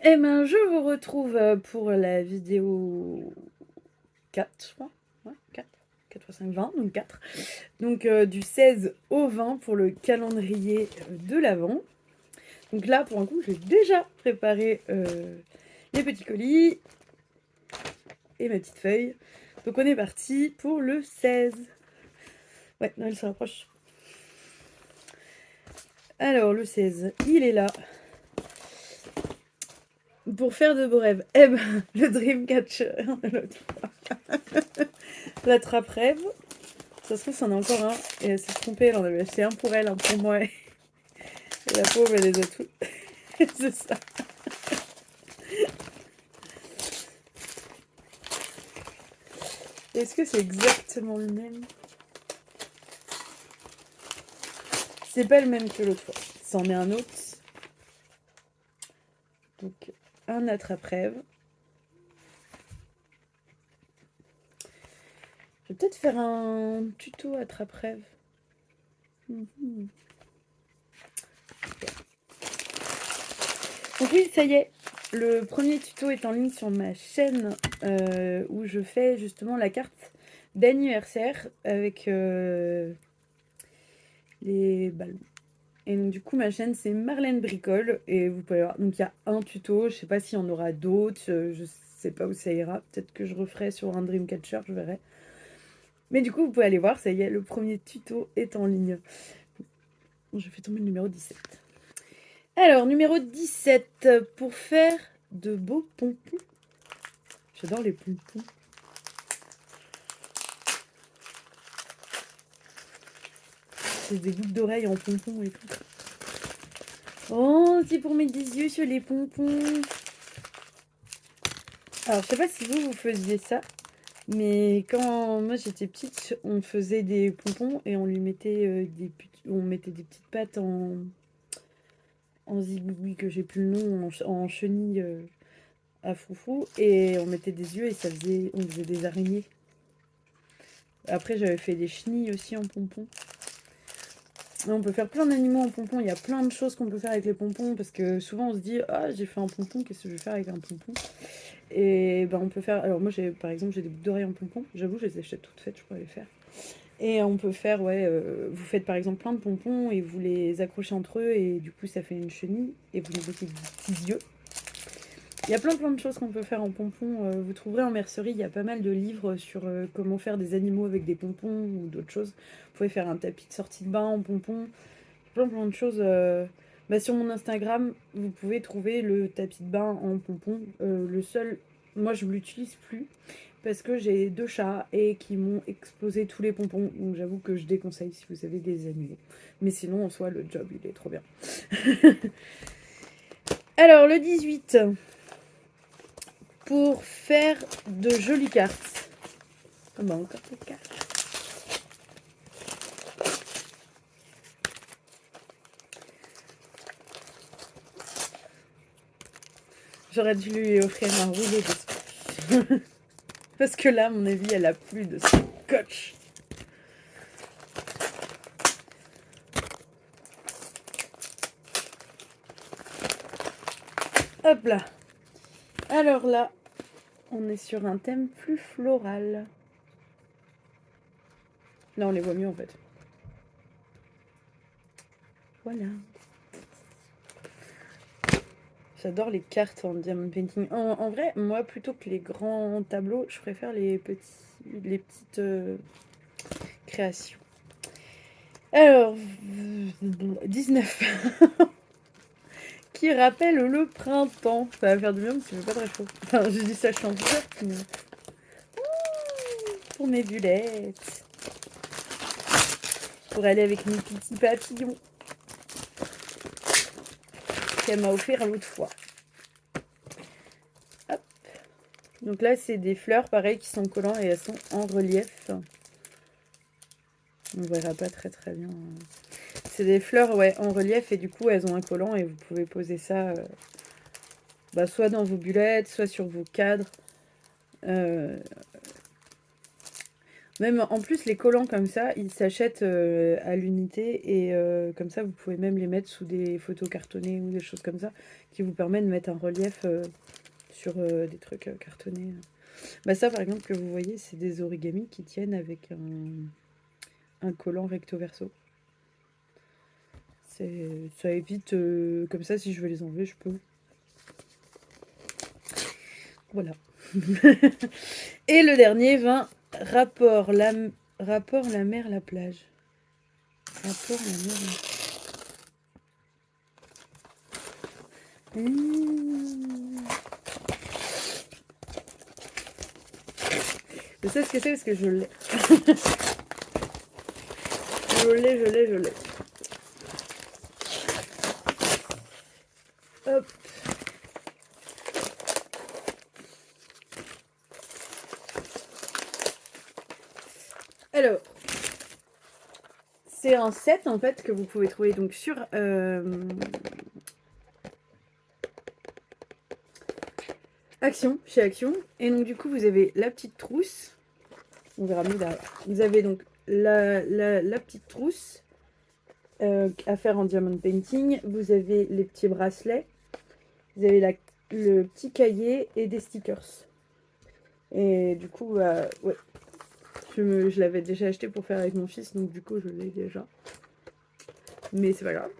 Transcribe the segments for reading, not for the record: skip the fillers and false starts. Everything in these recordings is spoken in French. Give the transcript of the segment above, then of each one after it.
Eh ben, je vous retrouve pour la vidéo 4, je crois. Ouais, 4. 4 x 5, 20, donc 4. Donc du 16 au 20 pour le calendrier de l'Avent. Donc là, pour un coup, j'ai déjà préparé les petits colis et ma petite feuille. Donc on est parti pour le 16. Ouais, Noël se rapproche. Alors, le 16, il est là. Pour faire de beaux rêves. Eh ben, le Dreamcatcher de l'autre fois. L'attrape-rêve. Ça se trouve, c'en a encore un. Et elle s'est trompée, elle en avait acheté un pour elle, un pour moi. Et la pauvre, elle les a tous. C'est ça. Est-ce que c'est exactement le même? C'est pas le même que l'autre fois. C'en est un autre. Donc, un attrape-rêve. Je vais peut-être faire un tuto attrape-rêve. Donc oui, ça y est. Le premier tuto est en ligne sur ma chaîne où je fais justement la carte d'anniversaire avec les ballons. Et donc du coup ma chaîne c'est Marlène Bricole et vous pouvez voir. Donc il y a un tuto, je sais pas s'il y en aura d'autres, je sais pas où ça ira. Peut-être que je referai sur un Dreamcatcher, je verrai. Mais du coup vous pouvez aller voir, ça y est, le premier tuto est en ligne. Je fais tomber le numéro 17. Alors numéro 17, pour faire de beaux pompons. J'adore les pompons. C'est des boucles d'oreilles en pompons et tout. Oh, c'est pour mettre des yeux sur les pompons. Alors, je sais pas si vous faisiez ça, mais quand moi j'étais petite, on faisait des pompons et on lui mettait on mettait des petites pattes en zigouille, que j'ai plus le nom, en chenille à foufou, et on mettait des yeux et on faisait des araignées. Après, j'avais fait des chenilles aussi en pompons. On peut faire plein d'animaux en pompons. Il y a plein de choses qu'on peut faire avec les pompons parce que souvent on se dit ah j'ai fait un pompon, qu'est-ce que je vais faire avec un pompon? Et ben on peut faire. Alors moi par exemple j'ai des boucles d'oreilles en pompons. J'avoue je les achète toutes faites, je pourrais les faire. Et on peut faire vous faites par exemple plein de pompons et vous les accrochez entre eux et du coup ça fait une chenille et vous les mettez des petits yeux. Il y a plein de choses qu'on peut faire en pompons. Vous trouverez en mercerie, il y a pas mal de livres sur comment faire des animaux avec des pompons ou d'autres choses. Vous pouvez faire un tapis de sortie de bain en pompons. Plein de choses. Sur mon Instagram, vous pouvez trouver le tapis de bain en pompons. Le seul, moi je ne l'utilise plus parce que j'ai 2 chats et qui m'ont explosé tous les pompons. Donc j'avoue que je déconseille si vous avez des animaux. Mais sinon, en soi, le job, il est trop bien. Alors, le 18. Pour faire de jolies cartes. Ah bah, encore des cartes. J'aurais dû lui offrir un rouleau de scotch. Parce que là, à mon avis, elle a plus de scotch. Hop là. Alors là, on est sur un thème plus floral. Là, on les voit mieux en fait. Voilà. J'adore les cartes en diamond painting. En vrai, moi, plutôt que les grands tableaux, je préfère les petites créations. Alors, 19. Qui rappelle le printemps. Ça va faire du bien parce qu'il fait pas très chaud. Enfin, je dis ça, je suis enthousiaste, mais... Pour mes bulettes. Pour aller avec mes petits papillons. Qu'elle m'a offert l'autre fois. Hop. Donc là, c'est des fleurs, pareil, qui sont collants et elles sont en relief. On ne verra pas très bien. C'est des fleurs, ouais, en relief et du coup, elles ont un collant et vous pouvez poser ça soit dans vos bulettes, soit sur vos cadres. Même en plus, les collants comme ça, ils s'achètent à l'unité et comme ça, vous pouvez même les mettre sous des photos cartonnées ou des choses comme ça qui vous permettent de mettre un relief sur des trucs cartonnés. Bah ça, par exemple, que vous voyez, c'est des origamis qui tiennent avec un collant recto verso. Ça évite, comme ça, si je veux les enlever, je peux. Voilà. Et le dernier, rapport la mer, la plage. Rapport la mer, la plage. Je sais ce que c'est parce que je l'ai. je l'ai. Hop. Alors, c'est un set en fait que vous pouvez trouver donc sur Action, chez Action. Et donc du coup vous avez la petite trousse. On verra mieux derrière. Vous avez donc la petite trousse à faire en diamond painting. Vous avez les petits bracelets. Vous avez le petit cahier et des stickers. Et du coup, ouais. Je l'avais déjà acheté pour faire avec mon fils, donc du coup je l'ai déjà. Mais c'est pas grave.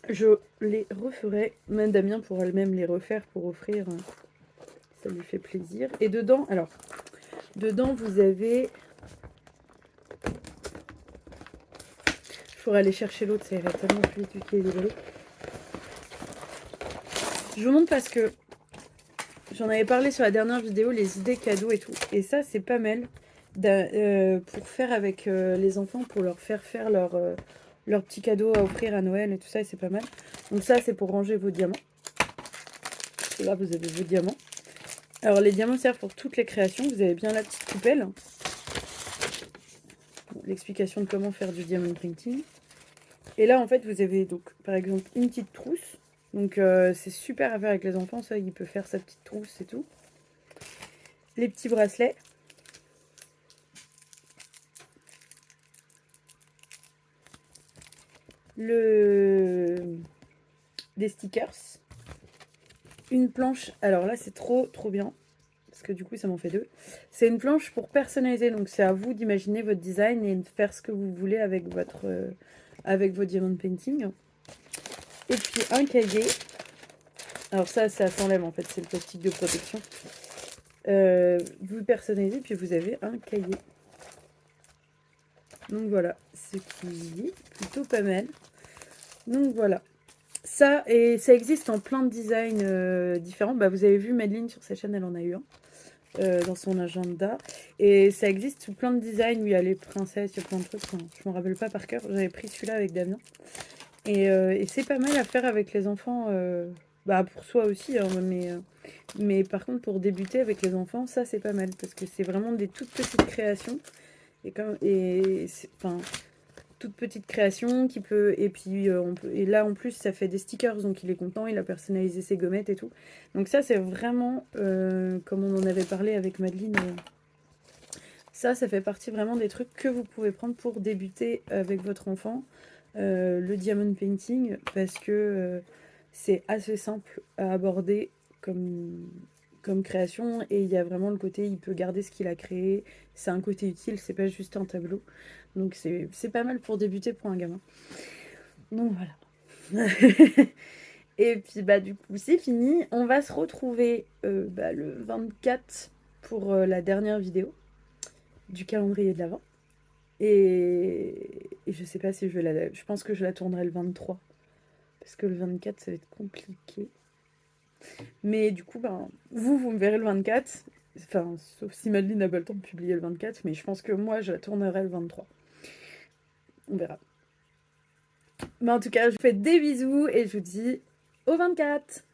Je les referai. Même Damien pourra même les refaire pour offrir. Ça lui fait plaisir. Et dedans, alors, dedans vous avez... Il faudra aller chercher l'autre, ça irait tellement plus vite qu'il est désolé. Je vous montre parce que j'en avais parlé sur la dernière vidéo, les idées cadeaux et tout. Et ça, c'est pas mal pour faire avec les enfants, pour leur faire leurs petits cadeaux à offrir à Noël et tout ça, et c'est pas mal. Donc ça, c'est pour ranger vos diamants. Et là, vous avez vos diamants. Alors, les diamants servent pour toutes les créations. Vous avez bien la petite coupelle. Bon, l'explication de comment faire du diamond printing. Et là, en fait, vous avez donc, par exemple, une petite trousse. Donc, c'est super à faire avec les enfants. Ça, il peut faire sa petite trousse et tout. Les petits bracelets. Des stickers. Une planche. Alors là, c'est trop bien. Parce que du coup, ça m'en fait deux. C'est une planche pour personnaliser. Donc, c'est à vous d'imaginer votre design et de faire ce que vous voulez avec avec vos diamond painting. Et puis, un cahier. Alors ça s'enlève en fait. C'est le plastique de protection. Vous personnalisez, puis vous avez un cahier. Donc voilà, ce qui est plutôt pas mal. Donc voilà. Ça, et ça existe en plein de designs différents. Bah, vous avez vu Madeleine sur sa chaîne, elle en a eu un dans son agenda. Et ça existe sous plein de designs où il y a les princesses, il y a plein de trucs. Enfin, je me rappelle pas par cœur. J'avais pris celui-là avec Damien. Et c'est pas mal à faire avec les enfants. Bah, pour soi aussi, hein, mais par contre, pour débuter avec les enfants, ça c'est pas mal. Parce que c'est vraiment des toutes petites créations. Enfin, toute petite création qui peut... Et puis, et là, en plus, ça fait des stickers, donc il est content, il a personnalisé ses gommettes et tout. Donc ça, c'est vraiment, comme on en avait parlé avec Madeleine, ça fait partie vraiment des trucs que vous pouvez prendre pour débuter avec votre enfant, le diamond painting, parce que c'est assez simple à aborder comme création, et il y a vraiment le côté, il peut garder ce qu'il a créé, c'est un côté utile, c'est pas juste un tableau. Donc c'est pas mal pour débuter pour un gamin. Donc voilà. Et puis bah du coup c'est fini. On va se retrouver le 24 pour la dernière vidéo du calendrier de l'Avent. Et je sais pas si je pense que je la tournerai le 23. Parce que le 24 ça va être compliqué. Mais du coup, vous me verrez le 24. Enfin, sauf si Madeleine n'a pas le temps de publier le 24. Mais je pense que moi, je la tournerai le 23. On verra. Mais en tout cas, je vous fais des bisous et je vous dis au 24.